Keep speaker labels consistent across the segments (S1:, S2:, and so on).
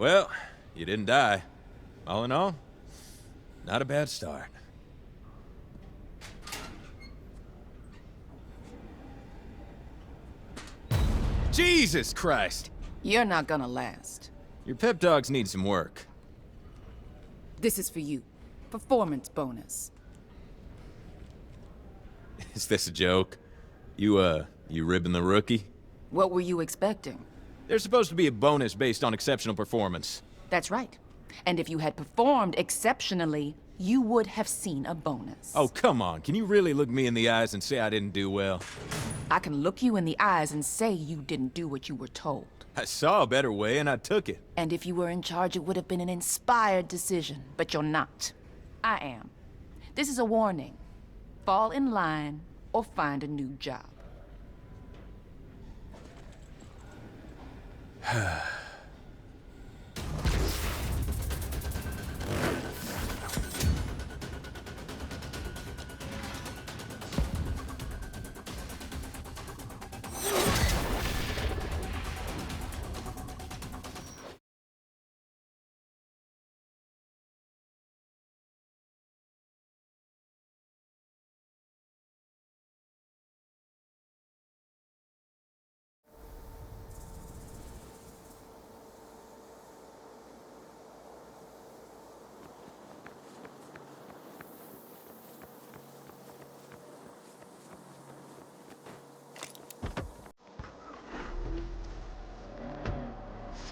S1: Well, you didn't die. All in all, not a bad start. Jesus Christ!
S2: You're not gonna last.
S1: Your pep dogs need some work.
S2: This is for you. Performance bonus.
S1: Is this a joke? You ribbing the rookie?
S2: What were you expecting?
S1: There's supposed to be a bonus based on exceptional performance.
S2: That's right. And if you had performed exceptionally, you would have seen a bonus.
S1: Oh, come on. Can you really look me in the eyes and say I didn't do well?
S2: I can look you in the eyes and say you didn't do what you were told.
S1: I saw a better way and I took it.
S2: And if you were in charge, it would have been an inspired decision. But you're not. I am. This is a warning. Fall in line or find a new job.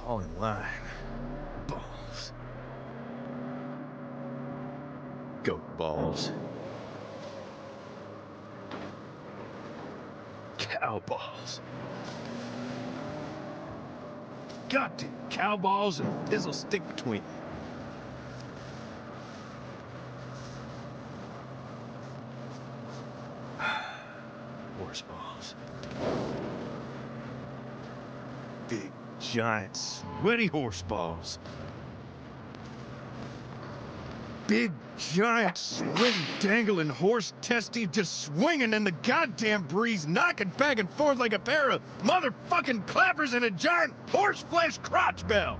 S1: Fall in line. Balls. Go balls. Cow balls. Goddamn cow balls and this'll stick between them. Horse balls. Big, giant, sweaty horse balls. Big, giant, sweaty, dangling horse testes just swinging in the goddamn breeze, knocking back and forth like a pair of motherfucking clappers in a giant horse flesh crotch bell.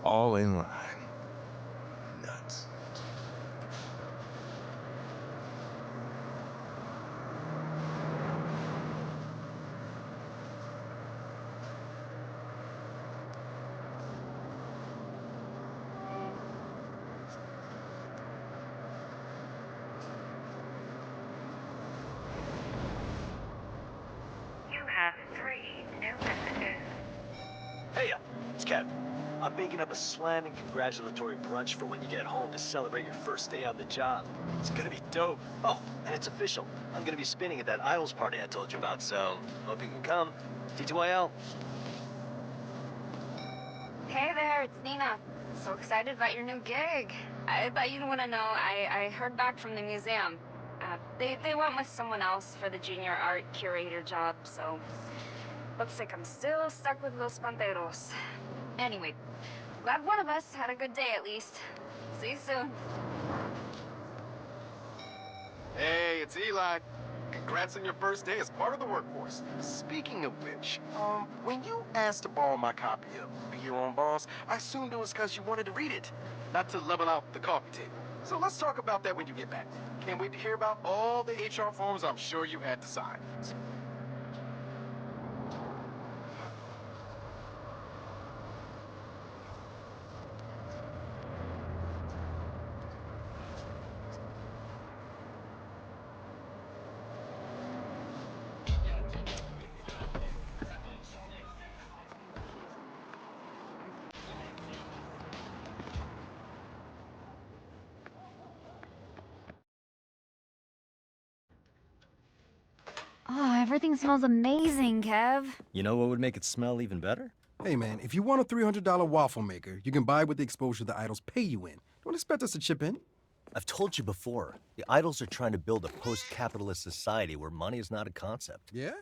S1: All in line. Nuts.
S3: You have 3 new messages.
S4: Hey, it's Kev. I'm baking up a slamming congratulatory brunch for when you get home to celebrate your first day on the job. It's gonna be dope. Oh, and it's official. I'm gonna be spinning at that Isles party I told you about, so hope you can come. TTYL.
S3: Hey there, it's Nina. So excited about your new gig. I bet you'd want to know, I heard back from the museum. They went with someone else for the junior art curator job, so looks like I'm still stuck with Los Panteros. Anyway, glad one of us had a good day at least. See you soon.
S5: Hey, it's Eli. Congrats on your first day as part of the workforce. Speaking of which, when you asked to borrow my copy of Be Your Own Boss, I assumed it was because you wanted to read it, not to level out the coffee table. So let's talk about that when you get back. Can't wait to hear about all the HR forms I'm sure you had to sign.
S6: Oh, everything smells amazing, Kev.
S4: You know what would make it smell even better?
S7: Hey man, if you want a $300 waffle maker, you can buy with the exposure the idols pay you in. Don't expect us to chip in.
S4: I've told you before, the Idols are trying to build a post-capitalist society where money is not a concept.
S7: Yeah?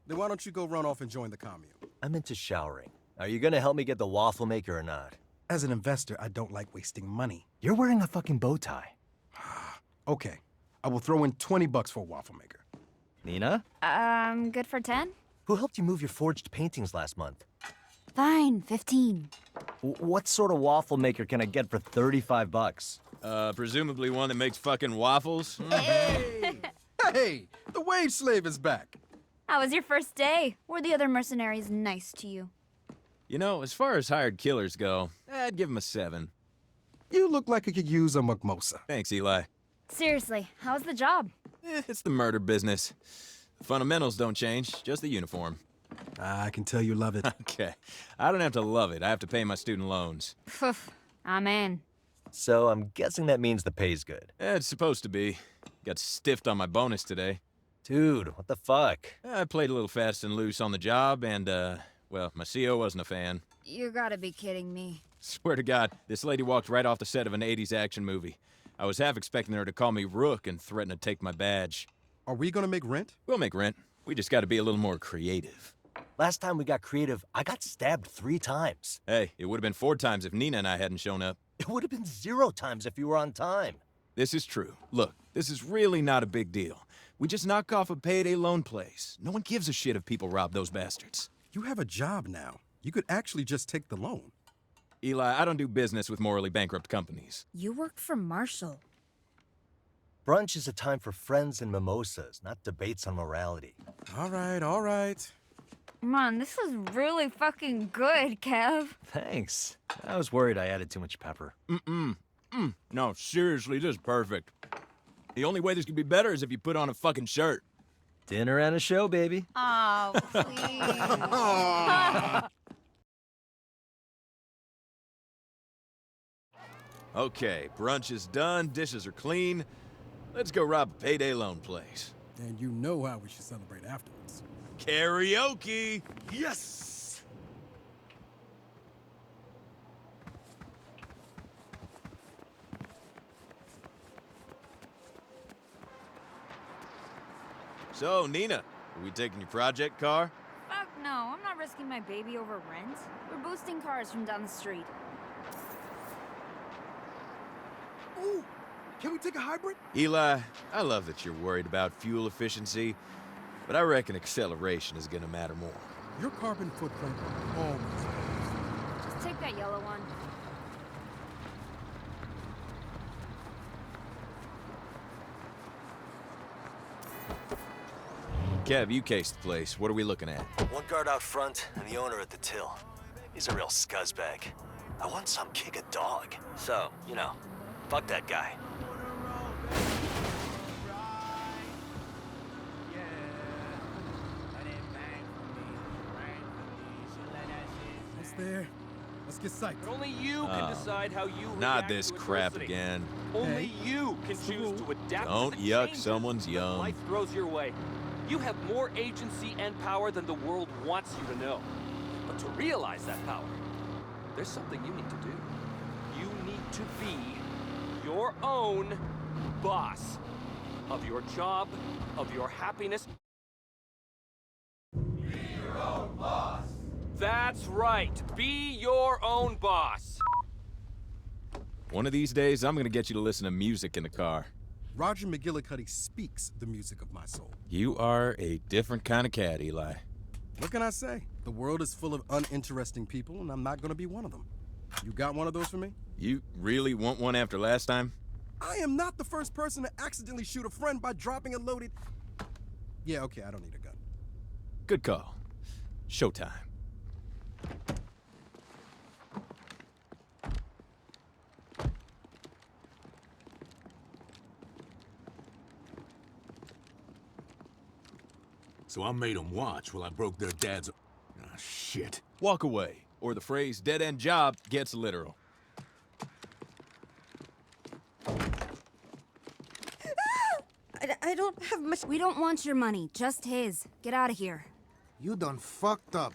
S7: Then why don't you go run off and join the commune?
S4: I'm into showering. Are you gonna help me get the waffle maker or not?
S7: As an investor, I don't like wasting money.
S4: You're wearing a fucking bow tie.
S7: Okay, I will throw in $20 for a waffle maker.
S4: Nina?
S6: Good for 10?
S4: Who helped you move your forged paintings last month?
S6: Fine, 15.
S4: What sort of waffle maker can I get for 35 bucks?
S1: Presumably one that makes fucking waffles.
S7: Hey! Hey! The wage slave is back!
S6: How was your first day? Were the other mercenaries nice to you?
S1: You know, as far as hired killers go, I'd give him a 7.
S7: You look like you could use a mimosa.
S1: Thanks, Eli.
S6: Seriously, how's the job?
S1: It's the murder business. The fundamentals don't change, just the uniform.
S7: I can tell you love it.
S1: Okay. I don't have to love it. I have to pay my student loans.
S6: Phew, I'm in.
S4: So I'm guessing that means the pay's good.
S1: It's supposed to be. Got stiffed on my bonus today.
S4: Dude, what the fuck?
S1: I played a little fast and loose on the job, and, well, my CO wasn't a fan.
S6: You gotta be kidding me.
S1: Swear to God, this lady walked right off the set of an 80s action movie. I was half expecting her to call me Rook and threaten to take my badge.
S7: Are we gonna make rent?
S1: We'll make rent. We just gotta be a little more creative.
S4: Last time we got creative, I got stabbed 3 times.
S1: Hey, it would have been 4 times if Nina and I hadn't shown up.
S4: It would have been 0 times if you were on time.
S1: This is true. Look, this is really not a big deal. We just knock off a payday loan place. No one gives a shit if people rob those bastards.
S7: You have a job now. You could actually just take the loan.
S1: Eli, I don't do business with morally bankrupt companies.
S6: You work for Marshall.
S4: Brunch is a time for friends and mimosas, not debates on morality.
S7: All right, all right.
S6: Man, this is really fucking good, Kev.
S4: Thanks. I was worried I added too much pepper.
S1: No, seriously, this is perfect. The only way this could be better is if you put on a fucking shirt.
S4: Dinner and a show, baby.
S6: Oh, please.
S1: Okay, brunch is done, dishes are clean. Let's go rob a payday loan place.
S7: And you know how we should celebrate afterwards.
S1: Karaoke! Yes! So, Nina, are we taking your project car?
S6: Fuck no, I'm not risking my baby over rent. We're boosting cars from down the street.
S7: Ooh, can we take a hybrid?
S1: Eli, I love that you're worried about fuel efficiency, but I reckon acceleration is gonna matter more.
S7: Your carbon footprint always matters.
S6: Just take that yellow one.
S1: Kev, you cased the place. What are we looking at?
S4: One guard out front and the owner at the till. He's a real scuzzbag. I want some kick a dog. So, you know, fuck that guy.
S7: What's there? Let's get psyched.
S8: But only you can decide how you
S1: Not
S8: react
S1: this
S8: to
S1: crap
S8: adversity.
S1: again.
S8: Only
S7: Hey.
S8: you can choose to adapt
S1: Don't
S8: to the
S1: yuck
S8: changes
S1: someone's
S8: that
S1: yum.
S8: life throws your way. You have more agency and power than the world wants you to know. But to realize that power, there's something you need to do. You need to be your own boss of your job, of your happiness. That's right. Be your own boss.
S1: One of these days, I'm gonna get you to listen to music in the car.
S7: Roger McGillicuddy speaks the music of my soul.
S1: You are a different kind of cat, Eli.
S7: What can I say? The world is full of uninteresting people, and I'm not gonna be one of them. You got one of those for me?
S1: You really want one after last time?
S7: I am not the first person to accidentally shoot a friend by dropping a loaded... Yeah, okay, I don't need a gun.
S1: Good call. Showtime.
S9: So I made them watch while I broke their dad's... Ah, shit.
S1: Walk away, or the phrase dead-end job gets literal.
S6: I don't have much. We don't want your money, just his. Get out of here.
S10: You done fucked up.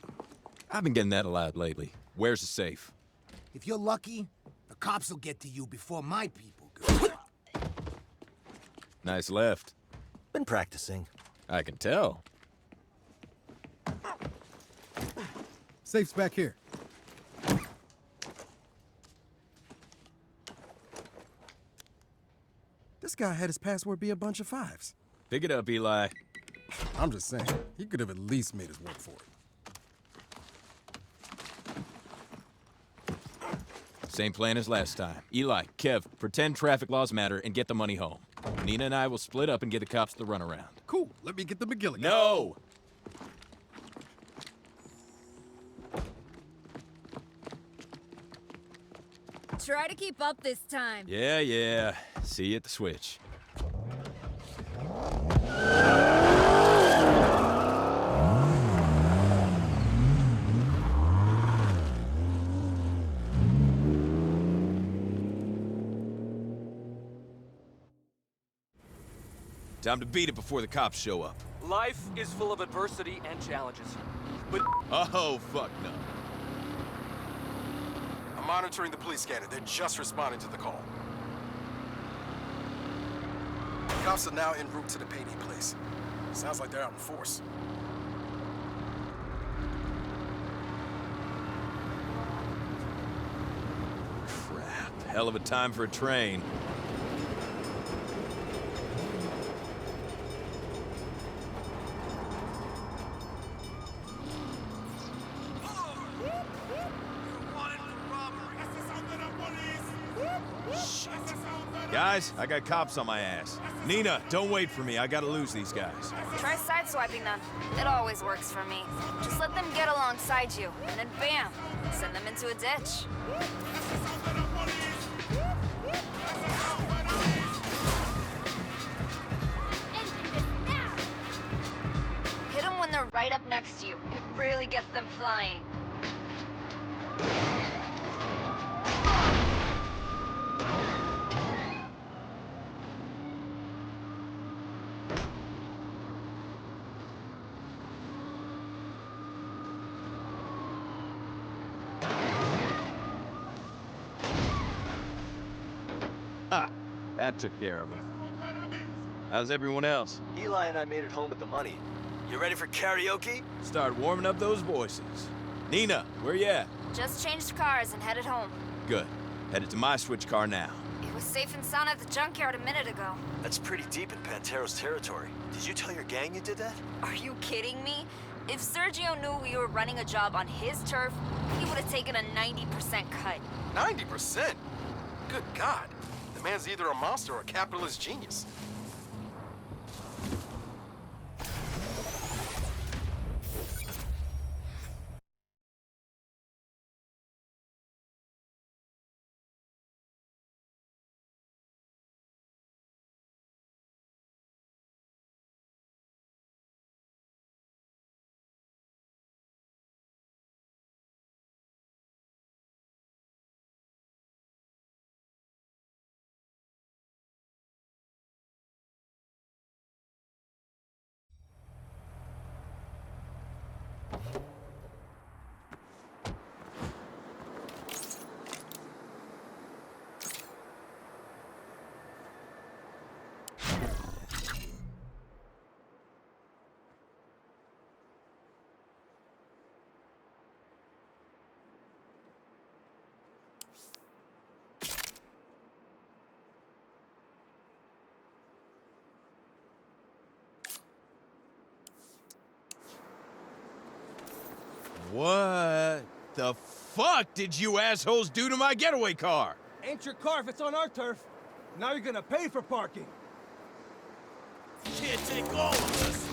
S1: I've been getting that a lot lately. Where's the safe?
S10: If you're lucky, the cops will get to you before my people do.
S1: Nice left.
S4: Been practicing.
S1: I can tell.
S7: Safe's back here. This guy had his password be a bunch of 5s.
S1: Pick it up, Eli.
S7: I'm just saying, he could have at least made us work for it.
S11: Same plan as last time. Eli, Kev, pretend traffic laws matter and get the money home. Nina and I will split up and get the cops the runaround.
S7: Cool, let me get the McGilligan.
S11: No!
S6: Try to keep up this time.
S11: Yeah. See you at the switch. Time to beat it before the cops show up.
S8: Life is full of adversity and challenges. But
S11: Oh, fuck no.
S5: I'm monitoring the police scanner. They're just responding to the call. Cops are now en route to the payday place. Sounds like they're out in force.
S11: Crap. Hell of a time for a train. Guys, I got cops on my ass. Nina, don't wait for me. I gotta lose these guys.
S3: Try sideswiping them. It always works for me. Just let them get alongside you, and then bam, send them into a ditch. Hit them when they're right up next to you. It really gets them flying.
S11: That took care of it. How's everyone else?
S4: Eli and I made it home with the money. You ready for karaoke?
S11: Start warming up those voices. Nina, where you at?
S3: Just changed cars and headed home.
S11: Good. Headed to my switch car now.
S3: It was safe and sound at the junkyard a minute ago.
S4: That's pretty deep in Pantero's territory. Did you tell your gang you did that?
S3: Are you kidding me? If Sergio knew we were running a job on his turf, he would have taken a 90% cut.
S5: 90%? Good God. The man's either a monster or a capitalist genius.
S11: What the fuck did you assholes do to my getaway car?
S12: Ain't your car if it's on our turf. Now you're gonna pay for parking.
S1: Can't take all of us.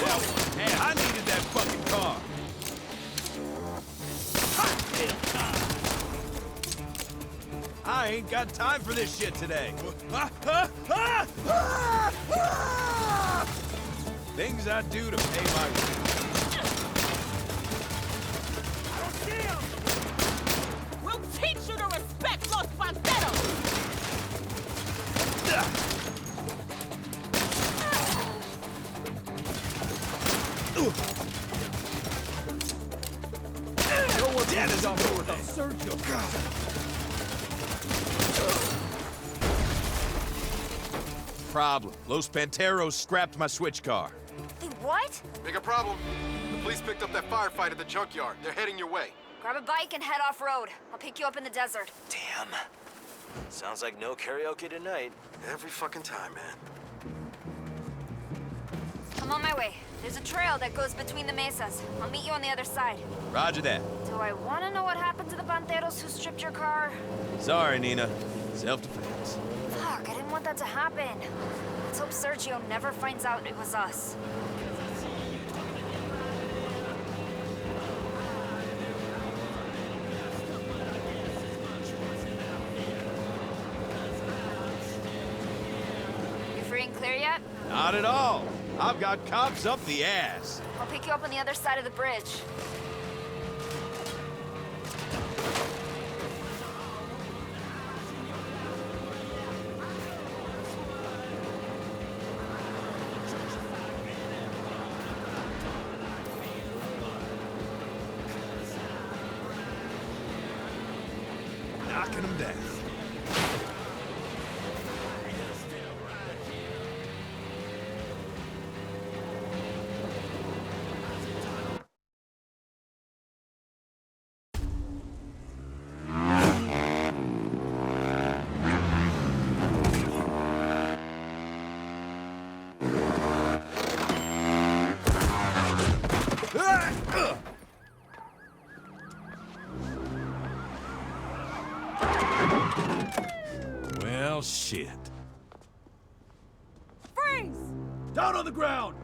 S11: That one. Hey, I needed that fucking car. I ain't got time for this shit today. Things I do to pay my rent.
S2: We'll teach you to respect Los Panteros!
S11: No one's dead is on board with
S12: Sergio.
S11: Problem. Los Panteros scrapped my switch car.
S3: Hey, what?
S5: Bigger problem. The police picked up that firefight at the junkyard. They're heading your way.
S3: Grab a bike and head off-road. I'll pick you up in the desert.
S4: Damn. Sounds like no karaoke tonight.
S5: Every fucking time, man.
S3: Come
S6: I'm on my way. There's a trail that goes between the mesas. I'll meet you on the other side.
S11: Roger that.
S6: Do I want to know what happened to the banderos who stripped your car?
S11: Sorry, Nina. Self-defense.
S6: Fuck, I didn't want that to happen. Let's hope Sergio never finds out it was us. You free and clear yet?
S11: Not at all. I've got cops up the ass.
S6: I'll pick you up on the other side of the bridge.
S11: Knocking them down. Well, shit.
S6: Freeze!
S12: Down on the ground!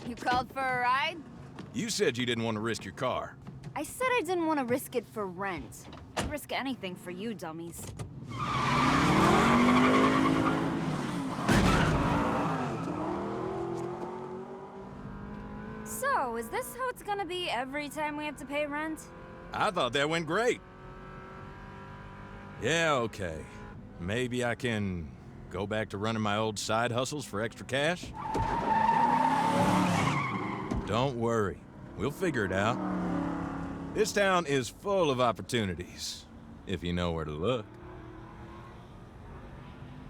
S6: You called for a ride?
S11: You said you didn't want to risk your car.
S6: I said I didn't want to risk it for rent. I'd risk anything for you dummies. So, is this how it's gonna be every time we have to pay rent?
S11: I thought that went great. Yeah, okay. Maybe I can go back to running my old side hustles for extra cash? Don't worry. We'll figure it out. This town is full of opportunities, if you know where to look.